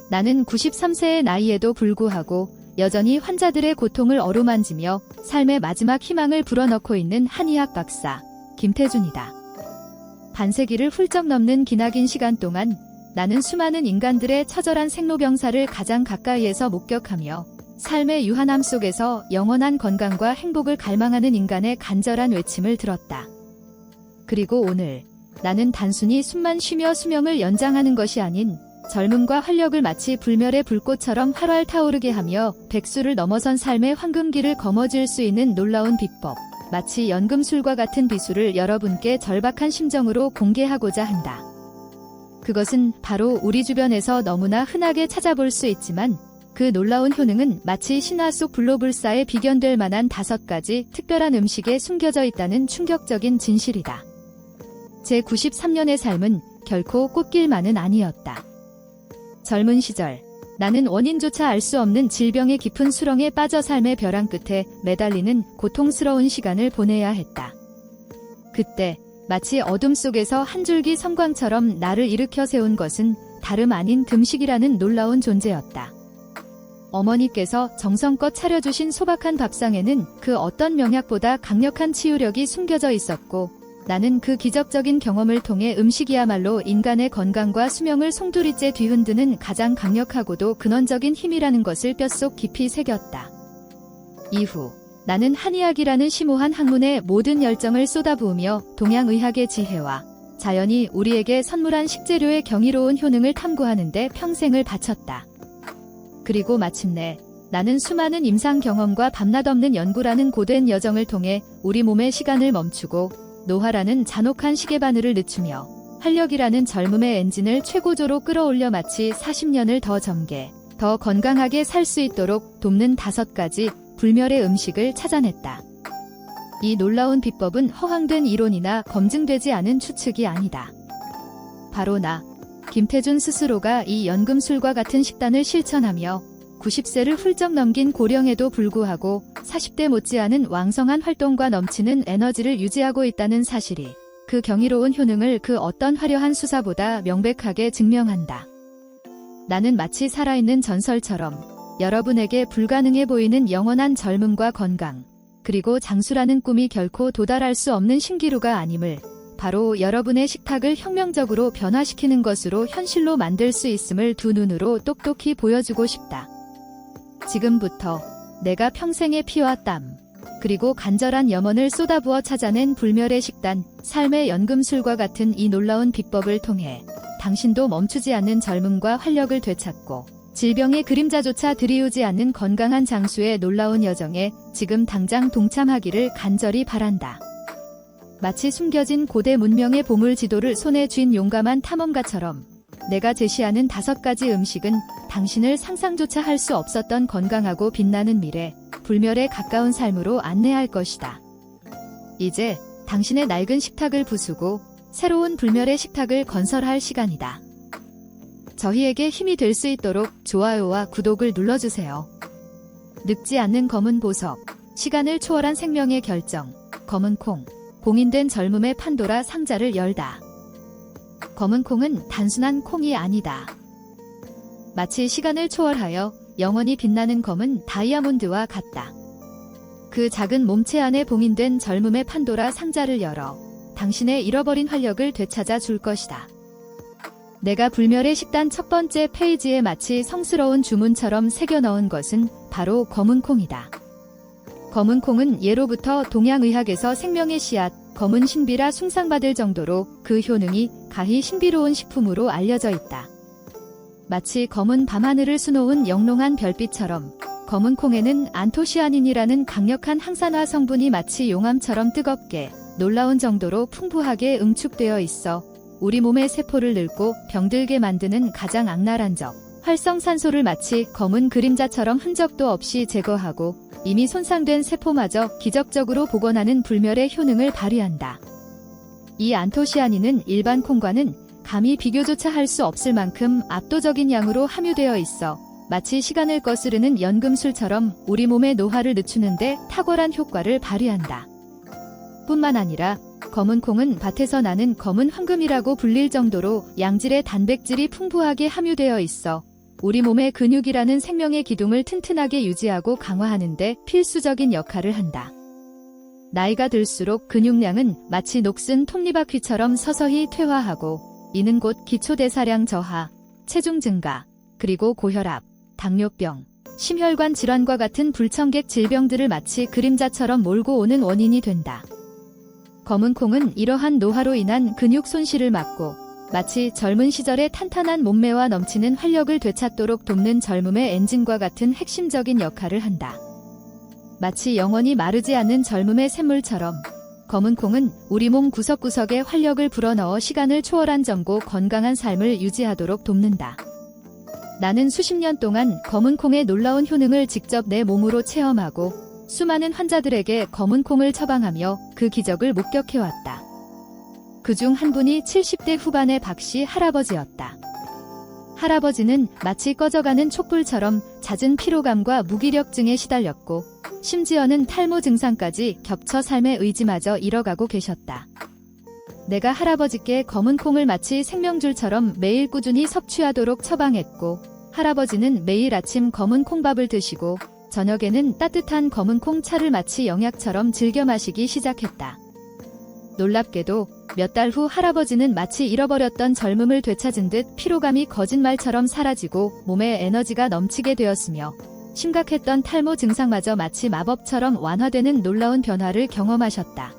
나는 93세의 나이에도 불구하고 여전히 환자들의 고통을 어루만지며 삶의 마지막 희망을 불어넣고 있는 한의학 박사 김태준이다. 반세기를 훌쩍 넘는 기나긴 시간 동안 나는 수많은 인간들의 처절한 생로병사를 가장 가까이에서 목격하며 삶의 유한함 속에서 영원한 건강과 행복을 갈망하는 인간의 간절한 외침을 들었다. 그리고 오늘 나는 단순히 숨만 쉬며 수명을 연장하는 것이 아닌 젊음과 활력을 마치 불멸의 불꽃처럼 활활 타오르게 하며 백수를 넘어선 삶의 황금기를 거머쥘 수 있는 놀라운 비법, 마치 연금술과 같은 비수를 여러분께 절박한 심정으로 공개하고자 한다. 그것은 바로 우리 주변에서 너무나 흔하게 찾아볼 수 있지만 그 놀라운 효능은 마치 신화 속 불로불사에 비견될 만한 5가지 특별한 음식에 숨겨져 있다는 충격적인 진실이다. 제 93년의 삶은 결코 꽃길만은 아니었다. 젊은 시절, 나는 원인조차 알 수 없는 질병의 깊은 수렁에 빠져 삶의 벼랑 끝에 매달리는 고통스러운 시간을 보내야 했다. 그때 마치 어둠 속에서 한 줄기 섬광처럼 나를 일으켜 세운 것은 다름 아닌 금식이라는 놀라운 존재였다. 어머니께서 정성껏 차려주신 소박한 밥상에는 그 어떤 명약보다 강력한 치유력이 숨겨져 있었고 나는 그 기적적인 경험을 통해 음식이야말로 인간의 건강과 수명을 송두리째 뒤흔드는 가장 강력하고도 근원적인 힘이라는 것을 뼛속 깊이 새겼다. 이후 나는 한의학이라는 심오한 학문에 모든 열정을 쏟아부으며 동양의학의 지혜와 자연이 우리에게 선물한 식재료의 경이로운 효능을 탐구하는 데 평생을 바쳤다. 그리고 마침내 나는 수많은 임상 경험과 밤낮 없는 연구라는 고된 여정을 통해 우리 몸의 시간을 멈추고 노화라는 잔혹한 시계바늘을 늦추며 활력이라는 젊음의 엔진을 최고조로 끌어올려 마치 40년을 더 젊게, 더 건강하게 살 수 있도록 돕는 5가지 불멸의 음식을 찾아냈다. 이 놀라운 비법은 허황된 이론이나 검증되지 않은 추측이 아니다. 바로 나, 김태준 스스로가 이 연금술과 같은 식단을 실천하며 90세를 훌쩍 넘긴 고령에도 불구하고 40대 못지않은 왕성한 활동과 넘치는 에너지를 유지하고 있다는 사실이 그 경이로운 효능을 그 어떤 화려한 수사보다 명백하게 증명한다. 나는 마치 살아있는 전설처럼 여러분에게 불가능해 보이는 영원한 젊음과 건강, 그리고 장수라는 꿈이 결코 도달할 수 없는 신기루가 아님을 바로 여러분의 식탁을 혁명적으로 변화시키는 것으로 현실로 만들 수 있음을 두 눈으로 똑똑히 보여주고 싶다. 지금부터 내가 평생의 피와 땀, 그리고 간절한 염원을 쏟아부어 찾아낸 불멸의 식단, 삶의 연금술과 같은 이 놀라운 비법을 통해 당신도 멈추지 않는 젊음과 활력을 되찾고 질병의 그림자조차 드리우지 않는 건강한 장수의 놀라운 여정에 지금 당장 동참하기를 간절히 바란다. 마치 숨겨진 고대 문명의 보물 지도를 손에 쥔 용감한 탐험가처럼 내가 제시하는 5가지 음식은 당신을 상상조차 할 수 없었던 건강하고 빛나는 미래, 불멸에 가까운 삶으로 안내할 것이다. 이제 당신의 낡은 식탁을 부수고 새로운 불멸의 식탁을 건설할 시간이다. 저희에게 힘이 될 수 있도록 좋아요와 구독을 눌러주세요. 늙지 않는 검은 보석, 시간을 초월한 생명의 결정, 검은 콩, 봉인된 젊음의 판도라 상자를 열다. 검은 콩은 단순한 콩이 아니다. 마치 시간을 초월하여 영원히 빛나는 검은 다이아몬드와 같다. 그 작은 몸체 안에 봉인된 젊음의 판도라 상자를 열어 당신의 잃어버린 활력을 되찾아 줄 것이다. 내가 불멸의 식단 첫 번째 페이지에 마치 성스러운 주문처럼 새겨 넣은 것은 바로 검은 콩이다. 검은 콩은 예로부터 동양의학에서 생명의 씨앗, 검은 신비라 숭상받을 정도로 그 효능이 가히 신비로운 식품으로 알려져 있다. 마치 검은 밤하늘을 수놓은 영롱한 별빛처럼 검은 콩에는 안토시아닌이라는 강력한 항산화 성분이 마치 용암처럼 뜨겁게 놀라운 정도로 풍부하게 응축되어 있어 우리 몸의 세포를 늙고 병들게 만드는 가장 악랄한 적, 활성산소를 마치 검은 그림자처럼 흔적도 없이 제거하고 이미 손상된 세포마저 기적적으로 복원하는 불멸의 효능을 발휘한다. 이 안토시아닌은 일반 콩과는 감히 비교조차 할 수 없을 만큼 압도적인 양으로 함유되어 있어 마치 시간을 거스르는 연금술처럼 우리 몸의 노화를 늦추는데 탁월한 효과를 발휘한다. 뿐만 아니라 검은 콩은 밭에서 나는 검은 황금이라고 불릴 정도로 양질의 단백질이 풍부하게 함유되어 있어 우리 몸의 근육이라는 생명의 기둥을 튼튼하게 유지하고 강화하는 데 필수적인 역할을 한다. 나이가 들수록 근육량은 마치 녹슨 톱니바퀴처럼 서서히 퇴화하고, 이는 곧 기초대사량 저하, 체중 증가, 그리고 고혈압, 당뇨병, 심혈관 질환과 같은 불청객 질병들을 마치 그림자처럼 몰고 오는 원인이 된다. 검은콩은 이러한 노화로 인한 근육 손실을 막고 마치 젊은 시절의 탄탄한 몸매와 넘치는 활력을 되찾도록 돕는 젊음의 엔진과 같은 핵심적인 역할을 한다. 마치 영원히 마르지 않는 젊음의 샘물처럼 검은콩은 우리 몸 구석구석에 활력을 불어넣어 시간을 초월한 젊고 건강한 삶을 유지하도록 돕는다. 나는 수십 년 동안 검은콩의 놀라운 효능을 직접 내 몸으로 체험하고 수많은 환자들에게 검은콩을 처방하며 그 기적을 목격해왔다. 그중 한 분이 70대 후반의 박씨 할아버지였다. 할아버지는 마치 꺼져가는 촛불처럼 잦은 피로감과 무기력증에 시달렸고 심지어는 탈모 증상까지 겹쳐 삶의 의지마저 잃어가고 계셨다. 내가 할아버지께 검은콩을 마치 생명줄처럼 매일 꾸준히 섭취하도록 처방했고 할아버지는 매일 아침 검은콩밥을 드시고 저녁에는 따뜻한 검은콩 차를 마치 영약처럼 즐겨 마시기 시작했다. 놀랍게도 몇 달 후 할아버지는 마치 잃어버렸던 젊음을 되찾은 듯 피로감이 거짓말처럼 사라지고 몸에 에너지가 넘치게 되었으며 심각했던 탈모 증상마저 마치 마법처럼 완화되는 놀라운 변화를 경험하셨다.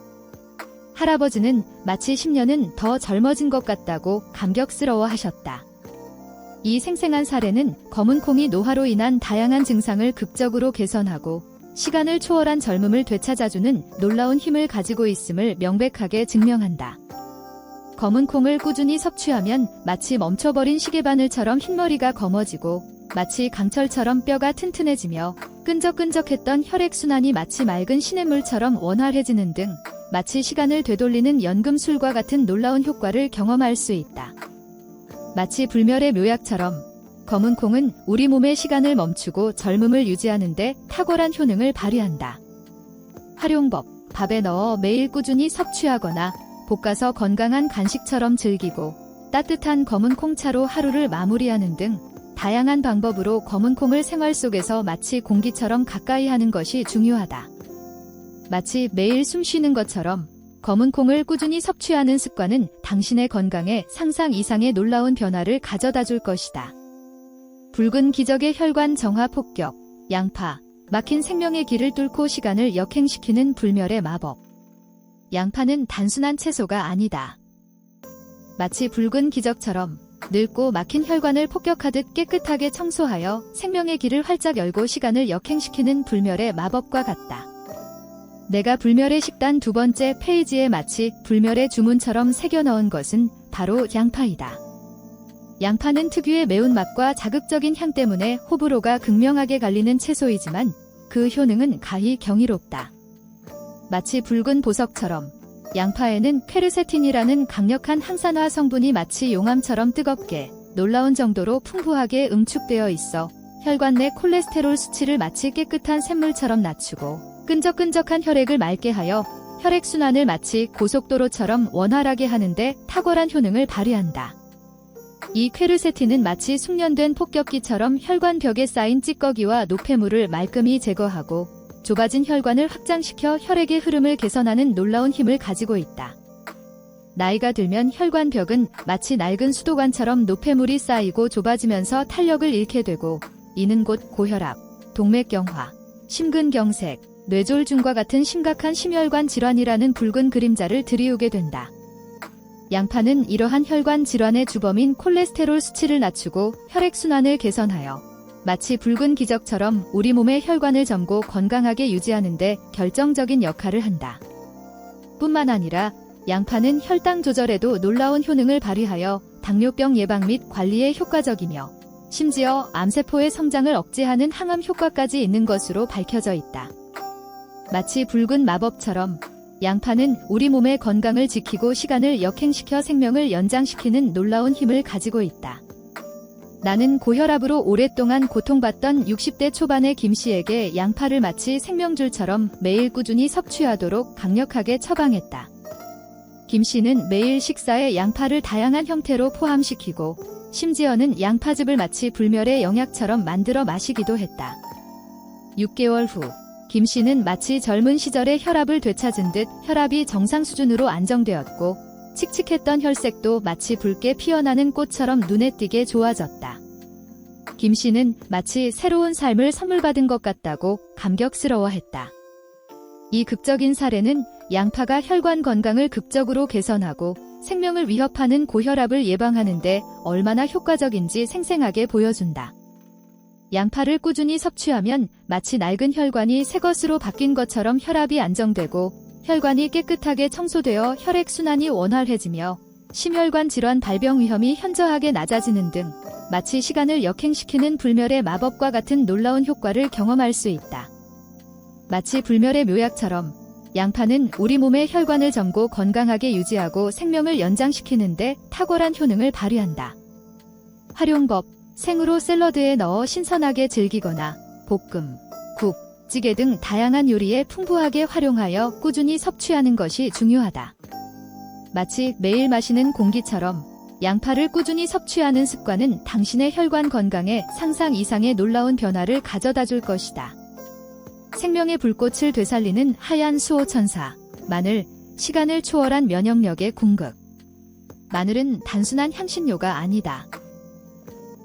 할아버지는 마치 10년은 더 젊어진 것 같다고 감격스러워 하셨다. 이 생생한 사례는 검은콩이 노화로 인한 다양한 증상을 극적으로 개선하고 시간을 초월한 젊음을 되찾아주는 놀라운 힘을 가지고 있음을 명백하게 증명한다. 검은콩을 꾸준히 섭취하면 마치 멈춰버린 시계바늘처럼 흰머리가 검어지고 마치 강철처럼 뼈가 튼튼해지며 끈적끈적했던 혈액순환이 마치 맑은 시냇물처럼 원활해지는 등 마치 시간을 되돌리는 연금술과 같은 놀라운 효과를 경험할 수 있다. 마치 불멸의 묘약처럼 검은콩은 우리 몸의 시간을 멈추고 젊음을 유지하는 데 탁월한 효능을 발휘한다. 활용법: 밥에 넣어 매일 꾸준히 섭취하거나 볶아서 건강한 간식처럼 즐기고 따뜻한 검은콩차로 하루를 마무리하는 등 다양한 방법으로 검은콩을 생활 속에서 마치 공기처럼 가까이 하는 것이 중요하다. 마치 매일 숨 쉬는 것처럼 검은콩을 꾸준히 섭취하는 습관은 당신의 건강에 상상 이상의 놀라운 변화를 가져다 줄 것이다. 붉은 기적의 혈관 정화 폭격, 양파, 막힌 생명의 길을 뚫고 시간을 역행시키는 불멸의 마법. 양파는 단순한 채소가 아니다. 마치 붉은 기적처럼 늙고 막힌 혈관을 폭격하듯 깨끗하게 청소하여 생명의 길을 활짝 열고 시간을 역행시키는 불멸의 마법과 같다. 내가 불멸의 식단 2번째 페이지에 마치 불멸의 주문처럼 새겨 넣은 것은 바로 양파이다. 양파는 특유의 매운맛과 자극적인 향 때문에 호불호가 극명하게 갈리는 채소이지만 그 효능은 가히 경이롭다. 마치 붉은 보석처럼 양파에는 퀘르세틴이라는 강력한 항산화 성분이 마치 용암처럼 뜨겁게 놀라운 정도로 풍부하게 응축되어 있어 혈관 내 콜레스테롤 수치를 마치 깨끗한 샘물처럼 낮추고 끈적끈적한 혈액을 맑게 하여 혈액순환을 마치 고속도로처럼 원활하게 하는데 탁월한 효능을 발휘한다. 이 퀘르세틴은 마치 숙련된 폭격기처럼 혈관벽에 쌓인 찌꺼기와 노폐물을 말끔히 제거하고 좁아진 혈관을 확장시켜 혈액의 흐름을 개선하는 놀라운 힘을 가지고 있다. 나이가 들면 혈관벽은 마치 낡은 수도관처럼 노폐물이 쌓이고 좁아지면서 탄력을 잃게 되고 이는 곧 고혈압, 동맥경화, 심근경색, 뇌졸중과 같은 심각한 심혈관 질환이라는 붉은 그림자를 들이우게 된다. 양파는 이러한 혈관 질환의 주범인 콜레스테롤 수치를 낮추고 혈액순환을 개선하여 마치 붉은 기적처럼 우리 몸의 혈관을 젊고 건강하게 유지하는 데 결정적인 역할을 한다. 뿐만 아니라 양파는 혈당 조절에도 놀라운 효능을 발휘하여 당뇨병 예방 및 관리에 효과적이며 심지어 암세포의 성장을 억제하는 항암 효과까지 있는 것으로 밝혀져 있다. 마치 붉은 마법처럼 양파는 우리 몸의 건강을 지키고 시간을 역행시켜 생명을 연장시키는 놀라운 힘을 가지고 있다. 나는 고혈압으로 오랫동안 고통받던 60대 초반의 김씨에게 양파를 마치 생명줄처럼 매일 꾸준히 섭취하도록 강력하게 처방했다. 김씨는 매일 식사에 양파를 다양한 형태로 포함시키고 심지어는 양파즙을 마치 불멸의 영약처럼 만들어 마시기도 했다. 6개월 후, 김 씨는 마치 젊은 시절의 혈압을 되찾은 듯 혈압이 정상 수준으로 안정되었고, 칙칙했던 혈색도 마치 붉게 피어나는 꽃처럼 눈에 띄게 좋아졌다. 김 씨는 마치 새로운 삶을 선물 받은 것 같다고 감격스러워했다. 이 극적인 사례는 양파가 혈관 건강을 극적으로 개선하고 생명을 위협하는 고혈압을 예방하는 데 얼마나 효과적인지 생생하게 보여준다. 양파를 꾸준히 섭취하면 마치 낡은 혈관이 새 것으로 바뀐 것처럼 혈압이 안정되고 혈관이 깨끗하게 청소되어 혈액순환이 원활해지며 심혈관 질환 발병 위험이 현저하게 낮아지는 등 마치 시간을 역행시키는 불멸의 마법과 같은 놀라운 효과를 경험할 수 있다. 마치 불멸의 묘약처럼 양파는 우리 몸의 혈관을 정고 건강하게 유지하고 생명을 연장시키는데 탁월한 효능을 발휘한다. 활용법: 생으로 샐러드에 넣어 신선하게 즐기거나 볶음, 국, 찌개 등 다양한 요리에 풍부하게 활용하여 꾸준히 섭취하는 것이 중요하다. 마치 매일 마시는 공기처럼 양파를 꾸준히 섭취하는 습관은 당신의 혈관 건강에 상상 이상의 놀라운 변화를 가져다 줄 것이다. 생명의 불꽃을 되살리는 하얀 수호천사, 마늘, 시간을 초월한 면역력의 궁극. 마늘은 단순한 향신료가 아니다.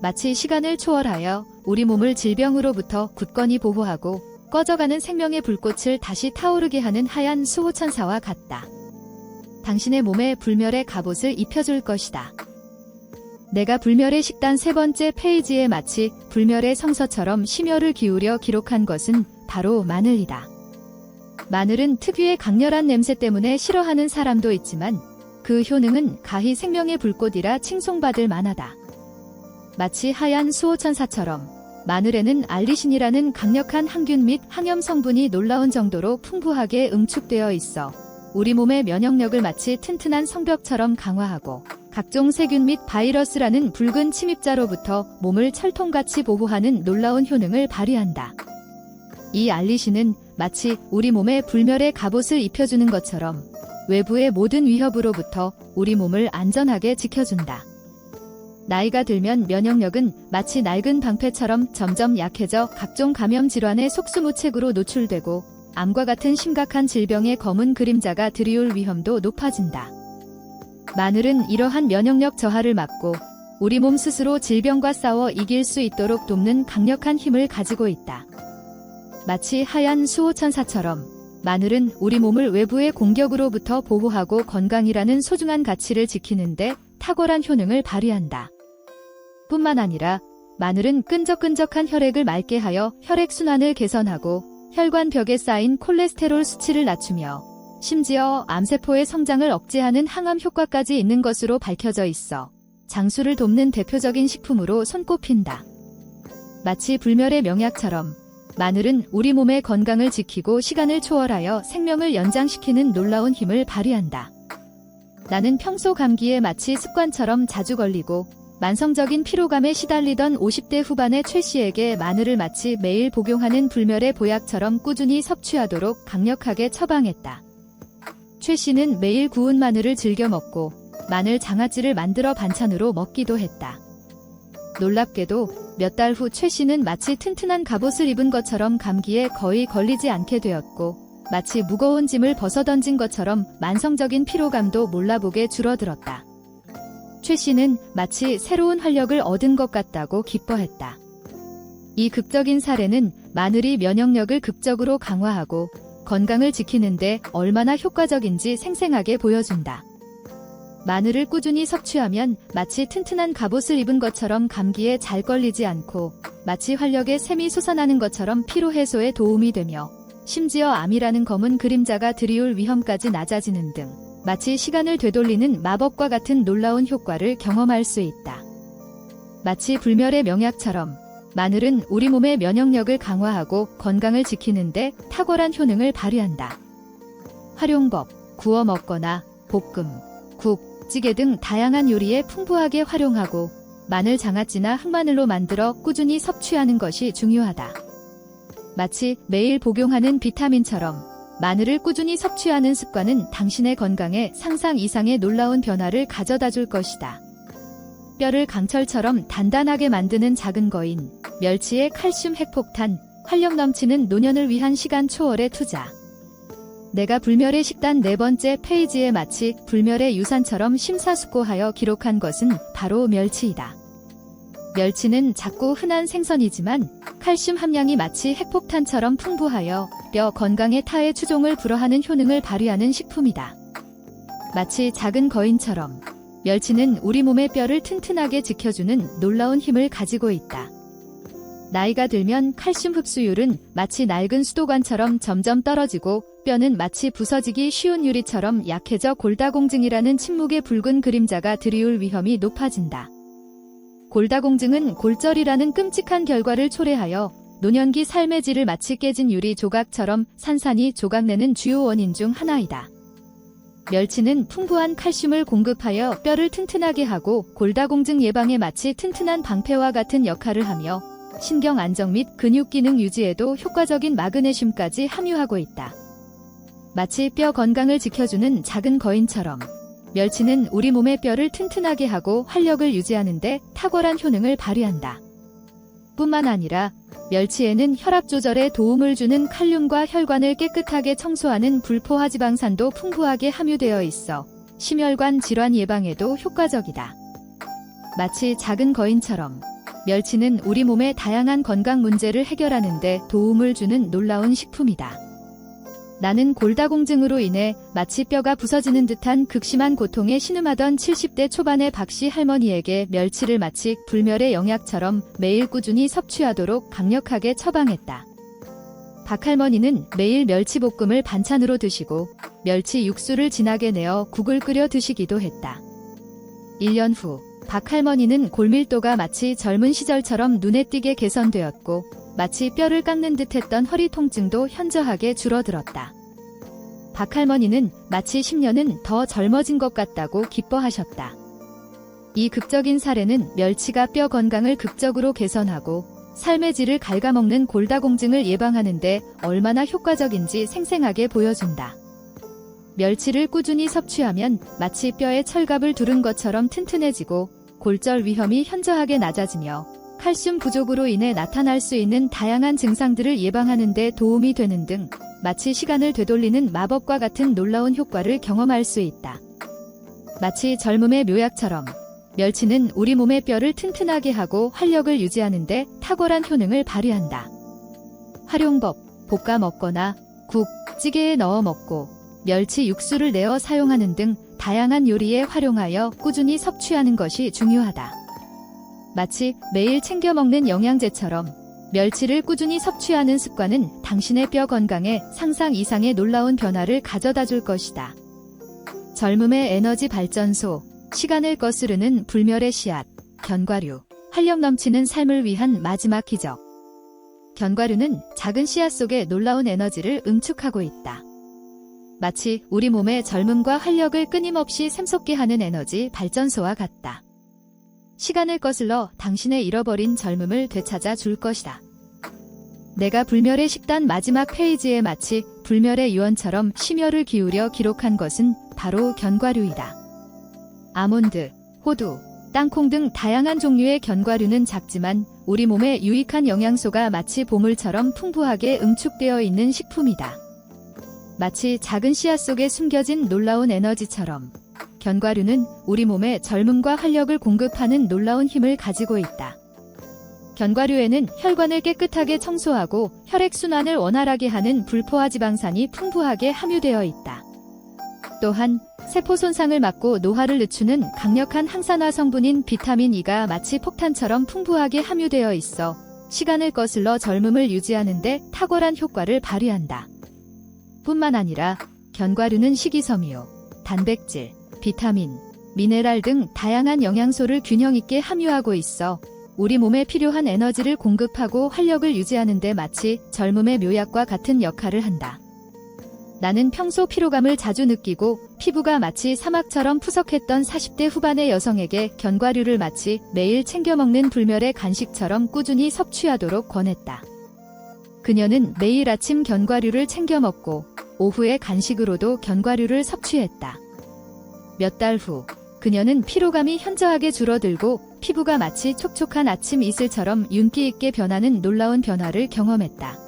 마치 시간을 초월하여 우리 몸을 질병으로부터 굳건히 보호하고 꺼져가는 생명의 불꽃을 다시 타오르게 하는 하얀 수호천사와 같다. 당신의 몸에 불멸의 갑옷을 입혀줄 것이다. 내가 불멸의 식단 3번째 페이지에 마치 불멸의 성서처럼 심혈을 기울여 기록한 것은 바로 마늘이다. 마늘은 특유의 강렬한 냄새 때문에 싫어하는 사람도 있지만 그 효능은 가히 생명의 불꽃이라 칭송받을 만하다. 마치 하얀 수호천사처럼 마늘에는 알리신이라는 강력한 항균 및 항염 성분이 놀라운 정도로 풍부하게 응축되어 있어 우리 몸의 면역력을 마치 튼튼한 성벽처럼 강화하고 각종 세균 및 바이러스라는 붉은 침입자로부터 몸을 철통같이 보호하는 놀라운 효능을 발휘한다. 이 알리신은 마치 우리 몸에 불멸의 갑옷을 입혀주는 것처럼 외부의 모든 위협으로부터 우리 몸을 안전하게 지켜준다. 나이가 들면 면역력은 마치 낡은 방패처럼 점점 약해져 각종 감염 질환의 속수무책으로 노출되고 암과 같은 심각한 질병의 검은 그림자가 들이올 위험도 높아진다. 마늘은 이러한 면역력 저하를 막고 우리 몸 스스로 질병과 싸워 이길 수 있도록 돕는 강력한 힘을 가지고 있다. 마치 하얀 수호천사처럼 마늘은 우리 몸을 외부의 공격으로부터 보호하고 건강이라는 소중한 가치를 지키는데 탁월한 효능을 발휘한다. 뿐만 아니라 마늘은 끈적끈적한 혈액을 맑게 하여 혈액순환을 개선하고 혈관벽에 쌓인 콜레스테롤 수치를 낮추며 심지어 암세포의 성장을 억제하는 항암 효과까지 있는 것으로 밝혀져 있어 장수를 돕는 대표적인 식품으로 손꼽힌다. 마치 불멸의 명약처럼 마늘은 우리 몸의 건강을 지키고 시간을 초월하여 생명을 연장시키는 놀라운 힘을 발휘한다. 나는 평소 감기에 마치 습관처럼 자주 걸리고 만성적인 피로감에 시달리던 50대 후반의 최 씨에게 마늘을 마치 매일 복용하는 불멸의 보약처럼 꾸준히 섭취하도록 강력하게 처방했다. 최 씨는 매일 구운 마늘을 즐겨 먹고 마늘 장아찌를 만들어 반찬으로 먹기도 했다. 놀랍게도 몇 달 후 최 씨는 마치 튼튼한 갑옷을 입은 것처럼 감기에 거의 걸리지 않게 되었고 마치 무거운 짐을 벗어던진 것처럼 만성적인 피로감도 몰라보게 줄어들었다. 최 씨는 마치 새로운 활력을 얻은 것 같다고 기뻐했다. 이 극적인 사례는 마늘이 면역력을 극적으로 강화하고 건강을 지키는데 얼마나 효과적인지 생생하게 보여준다. 마늘을 꾸준히 섭취하면 마치 튼튼한 갑옷을 입은 것처럼 감기에 잘 걸리지 않고 마치 활력의 샘이 솟아나는 것처럼 피로 해소에 도움이 되며 심지어 암이라는 검은 그림자가 들이올 위험까지 낮아지는 등 마치 시간을 되돌리는 마법과 같은 놀라운 효과를 경험할 수 있다. 마치 불멸의 명약처럼 마늘은 우리 몸의 면역력을 강화하고 건강을 지키는데 탁월한 효능을 발휘한다. 활용법: 구워 먹거나 볶음, 국, 찌개 등 다양한 요리에 풍부하게 활용하고 마늘 장아찌나 흑마늘로 만들어 꾸준히 섭취하는 것이 중요하다. 마치 매일 복용하는 비타민처럼 마늘을 꾸준히 섭취하는 습관은 당신의 건강에 상상 이상의 놀라운 변화를 가져다 줄 것이다. 뼈를 강철처럼 단단하게 만드는 작은 거인, 멸치의 칼슘 핵폭탄, 활력 넘치는 노년을 위한 시간 초월의 투자. 내가 불멸의 식단 4번째 페이지에 마치 불멸의 유산처럼 심사숙고하여 기록한 것은 바로 멸치이다. 멸치는 작고 흔한 생선이지만 칼슘 함량이 마치 핵폭탄처럼 풍부하여 뼈 건강의 타의 추종을 불허하는 효능을 발휘하는 식품이다. 마치 작은 거인처럼 멸치는 우리 몸의 뼈를 튼튼하게 지켜주는 놀라운 힘을 가지고 있다. 나이가 들면 칼슘 흡수율은 마치 낡은 수도관처럼 점점 떨어지고 뼈는 마치 부서지기 쉬운 유리처럼 약해져 골다공증이라는 침묵의 붉은 그림자가 들이올 위험이 높아진다. 골다공증은 골절이라는 끔찍한 결과를 초래하여 노년기 삶의 질을 마치 깨진 유리 조각처럼 산산이 조각내는 주요 원인 중 하나이다. 멸치는 풍부한 칼슘을 공급하여 뼈를 튼튼하게 하고 골다공증 예방에 마치 튼튼한 방패와 같은 역할을 하며 신경 안정 및 근육 기능 유지에도 효과적인 마그네슘까지 함유하고 있다. 마치 뼈 건강을 지켜주는 작은 거인처럼 멸치는 우리 몸의 뼈를 튼튼하게 하고 활력을 유지하는 데 탁월한 효능을 발휘한다. 뿐만 아니라 멸치에는 혈압 조절에 도움을 주는 칼륨과 혈관을 깨끗하게 청소하는 불포화지방산도 풍부하게 함유되어 있어 심혈관 질환 예방에도 효과적이다. 마치 작은 거인처럼 멸치는 우리 몸의 다양한 건강 문제를 해결하는 데 도움을 주는 놀라운 식품이다. 나는 골다공증으로 인해 마치 뼈가 부서지는 듯한 극심한 고통에 신음하던 70대 초반의 박씨 할머니에게 멸치를 마치 불멸의 영약처럼 매일 꾸준히 섭취하도록 강력하게 처방했다. 박 할머니는 매일 멸치볶음을 반찬으로 드시고 멸치 육수를 진하게 내어 국을 끓여 드시기도 했다. 1년 후 박 할머니는 골밀도가 마치 젊은 시절처럼 눈에 띄게 개선되었고 마치 뼈를 깎는 듯했던 허리 통증도 현저하게 줄어들었다. 박 할머니는 마치 10년은 더 젊어진 것 같다고 기뻐하셨다. 이 극적인 사례는 멸치가 뼈 건강을 극적으로 개선하고 삶의 질을 갉아먹는 골다공증을 예방하는 데 얼마나 효과적인지 생생하게 보여준다. 멸치를 꾸준히 섭취하면 마치 뼈에 철갑을 두른 것처럼 튼튼해지고 골절 위험이 현저하게 낮아지며 칼슘 부족으로 인해 나타날 수 있는 다양한 증상들을 예방하는 데 도움이 되는 등 마치 시간을 되돌리는 마법과 같은 놀라운 효과를 경험할 수 있다. 마치 젊음의 묘약처럼 멸치는 우리 몸의 뼈를 튼튼하게 하고 활력을 유지하는 데 탁월한 효능을 발휘한다. 활용법: 볶아 먹거나 국, 찌개에 넣어 먹고 멸치 육수를 내어 사용하는 등 다양한 요리에 활용하여 꾸준히 섭취하는 것이 중요하다. 마치 매일 챙겨 먹는 영양제처럼 멸치를 꾸준히 섭취하는 습관은 당신의 뼈 건강에 상상 이상의 놀라운 변화를 가져다 줄 것이다. 젊음의 에너지 발전소, 시간을 거스르는 불멸의 씨앗, 견과류, 활력 넘치는 삶을 위한 마지막 기적. 견과류는 작은 씨앗 속에 놀라운 에너지를 응축하고 있다. 마치 우리 몸의 젊음과 활력을 끊임없이 샘솟게 하는 에너지 발전소와 같다. 시간을 거슬러 당신의 잃어버린 젊음을 되찾아 줄 것이다. 내가 불멸의 식단 마지막 페이지에 마치 불멸의 유언처럼 심혈을 기울여 기록한 것은 바로 견과류이다. 아몬드, 호두, 땅콩 등 다양한 종류의 견과류는 작지만 우리 몸에 유익한 영양소가 마치 보물처럼 풍부하게 응축되어 있는 식품이다. 마치 작은 씨앗 속에 숨겨진 놀라운 에너지처럼 견과류는 우리 몸에 젊음과 활력을 공급하는 놀라운 힘을 가지고 있다. 견과류에는 혈관을 깨끗하게 청소하고 혈액순환을 원활하게 하는 불포화지방산이 풍부하게 함유되어 있다. 또한 세포 손상을 막고 노화를 늦추는 강력한 항산화 성분인 비타민 E가 마치 폭탄처럼 풍부하게 함유되어 있어 시간을 거슬러 젊음을 유지하는 데 탁월한 효과를 발휘한다. 뿐만 아니라 견과류는 식이섬유, 단백질, 비타민, 미네랄 등 다양한 영양소를 균형 있게 함유하고 있어 우리 몸에 필요한 에너지를 공급하고 활력을 유지하는 데 마치 젊음의 묘약과 같은 역할을 한다. 나는 평소 피로감을 자주 느끼고 피부가 마치 사막처럼 푸석했던 40대 후반의 여성에게 견과류를 마치 매일 챙겨 먹는 불멸의 간식처럼 꾸준히 섭취하도록 권했다. 그녀는 매일 아침 견과류를 챙겨 먹고 오후에 간식으로도 견과류를 섭취했다. 몇 달 후 그녀는 피로감이 현저하게 줄어들고 피부가 마치 촉촉한 아침 이슬처럼 윤기 있게 변하는 놀라운 변화를 경험했다.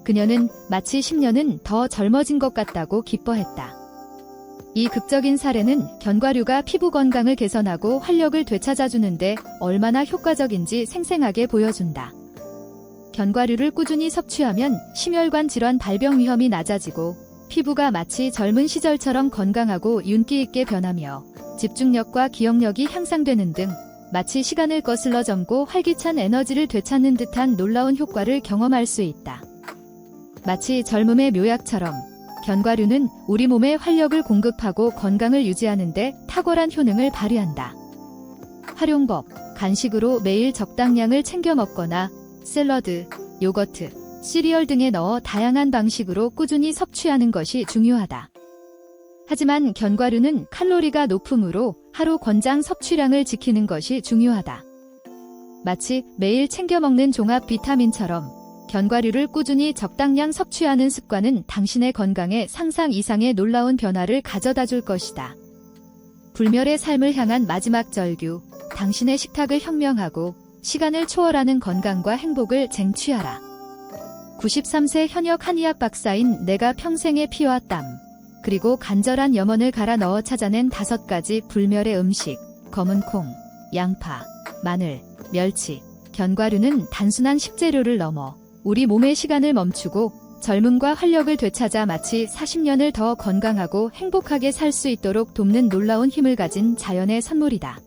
그녀는 마치 10년은 더 젊어진 것 같다고 기뻐했다. 이 극적인 사례는 견과류가 피부 건강을 개선하고 활력을 되찾아주는데 얼마나 효과적인지 생생하게 보여준다. 견과류를 꾸준히 섭취하면 심혈관 질환 발병 위험이 낮아지고 피부가 마치 젊은 시절처럼 건강하고 윤기 있게 변하며 집중력과 기억력이 향상되는 등 마치 시간을 거슬러 젊고 활기찬 에너지를 되찾는 듯한 놀라운 효과를 경험할 수 있다. 마치 젊음의 묘약처럼 견과류는 우리 몸에 활력을 공급하고 건강을 유지하는 데 탁월한 효능을 발휘한다. 활용법: 간식으로 매일 적당량을 챙겨 먹거나 샐러드, 요거트, 시리얼 등에 넣어 다양한 방식으로 꾸준히 섭취하는 것이 중요하다. 하지만 견과류는 칼로리가 높으므로 하루 권장 섭취량을 지키는 것이 중요하다. 마치 매일 챙겨 먹는 종합 비타민처럼 견과류를 꾸준히 적당량 섭취하는 습관은 당신의 건강에 상상 이상의 놀라운 변화를 가져다 줄 것이다. 불멸의 삶을 향한 마지막 절규, 당신의 식탁을 혁명하고 시간을 초월하는 건강과 행복을 쟁취하라. 93세 현역 한의학 박사인 내가 평생의 피와 땀, 그리고 간절한 염원을 갈아 넣어 찾아낸 5가지 불멸의 음식, 검은 콩, 양파, 마늘, 멸치, 견과류는 단순한 식재료를 넘어 우리 몸의 시간을 멈추고 젊음과 활력을 되찾아 마치 40년을 더 건강하고 행복하게 살 수 있도록 돕는 놀라운 힘을 가진 자연의 선물이다.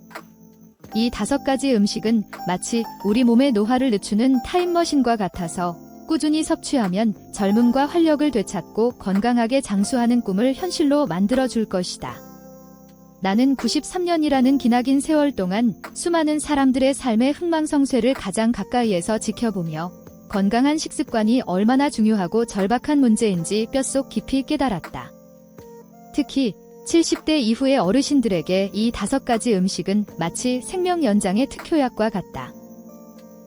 이 5가지 음식은 마치 우리 몸의 노화를 늦추는 타임머신과 같아서 꾸준히 섭취하면 젊음과 활력을 되찾고 건강하게 장수하는 꿈을 현실로 만들어줄 것이다. 나는 93년이라는 기나긴 세월 동안 수많은 사람들의 삶의 흥망성쇠를 가장 가까이에서 지켜보며 건강한 식습관이 얼마나 중요하고 절박한 문제인지 뼛속 깊이 깨달았다. 특히 70대 이후의 어르신들에게 이 5가지 음식은 마치 생명 연장의 특효약과 같다.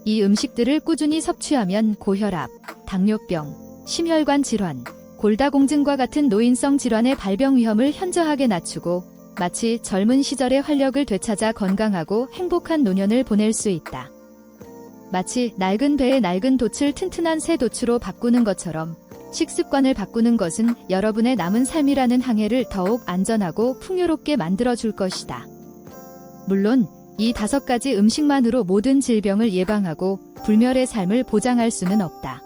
이 음식들을 꾸준히 섭취하면 고혈압, 당뇨병, 심혈관 질환, 골다공증과 같은 노인성 질환의 발병 위험을 현저하게 낮추고 마치 젊은 시절의 활력을 되찾아 건강하고 행복한 노년을 보낼 수 있다. 마치 낡은 배의 낡은 돛을 튼튼한 새 돛으로 바꾸는 것처럼 식습관을 바꾸는 것은 여러분의 남은 삶이라는 항해를 더욱 안전하고 풍요롭게 만들어줄 것이다. 물론 이 5가지 음식만으로 모든 질병을 예방하고 불멸의 삶을 보장할 수는 없다.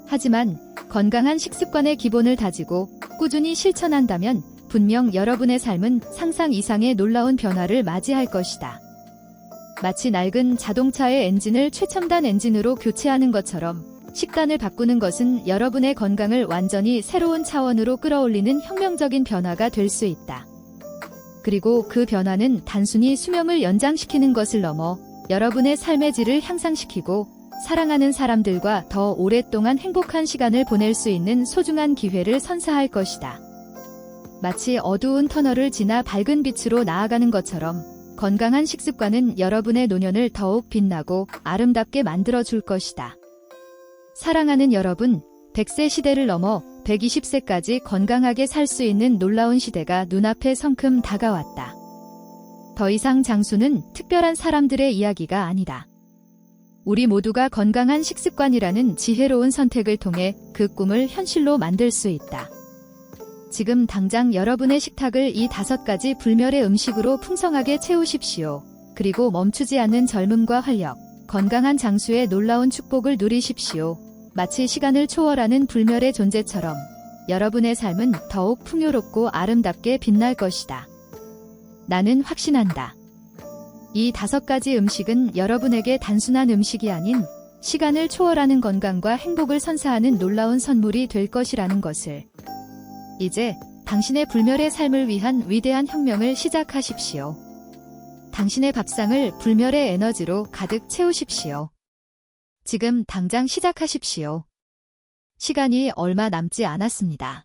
하지만 건강한 식습관의 기본을 다지고 꾸준히 실천한다면 분명 여러분의 삶은 상상 이상의 놀라운 변화를 맞이할 것이다. 마치 낡은 자동차의 엔진을 최첨단 엔진으로 교체하는 것처럼 식단을 바꾸는 것은 여러분의 건강을 완전히 새로운 차원으로 끌어올리는 혁명적인 변화가 될 수 있다. 그리고 그 변화는 단순히 수명을 연장시키는 것을 넘어 여러분의 삶의 질을 향상시키고 사랑하는 사람들과 더 오랫동안 행복한 시간을 보낼 수 있는 소중한 기회를 선사할 것이다. 마치 어두운 터널을 지나 밝은 빛으로 나아가는 것처럼 건강한 식습관은 여러분의 노년을 더욱 빛나고 아름답게 만들어줄 것이다. 사랑하는 여러분, 100세 시대를 넘어 120세까지 건강하게 살 수 있는 놀라운 시대가 눈앞에 성큼 다가왔다. 더 이상 장수는 특별한 사람들의 이야기가 아니다. 우리 모두가 건강한 식습관이라는 지혜로운 선택을 통해 그 꿈을 현실로 만들 수 있다. 지금 당장 여러분의 식탁을 이 5가지 불멸의 음식으로 풍성하게 채우십시오. 그리고 멈추지 않는 젊음과 활력, 건강한 장수의 놀라운 축복을 누리십시오. 마치 시간을 초월하는 불멸의 존재처럼 여러분의 삶은 더욱 풍요롭고 아름답게 빛날 것이다. 나는 확신한다. 이 5가지 음식은 여러분에게 단순한 음식이 아닌 시간을 초월하는 건강과 행복을 선사하는 놀라운 선물이 될 것이라는 것을. 이제 당신의 불멸의 삶을 위한 위대한 혁명을 시작하십시오. 당신의 밥상을 불멸의 에너지로 가득 채우십시오. 지금 당장 시작하십시오. 시간이 얼마 남지 않았습니다.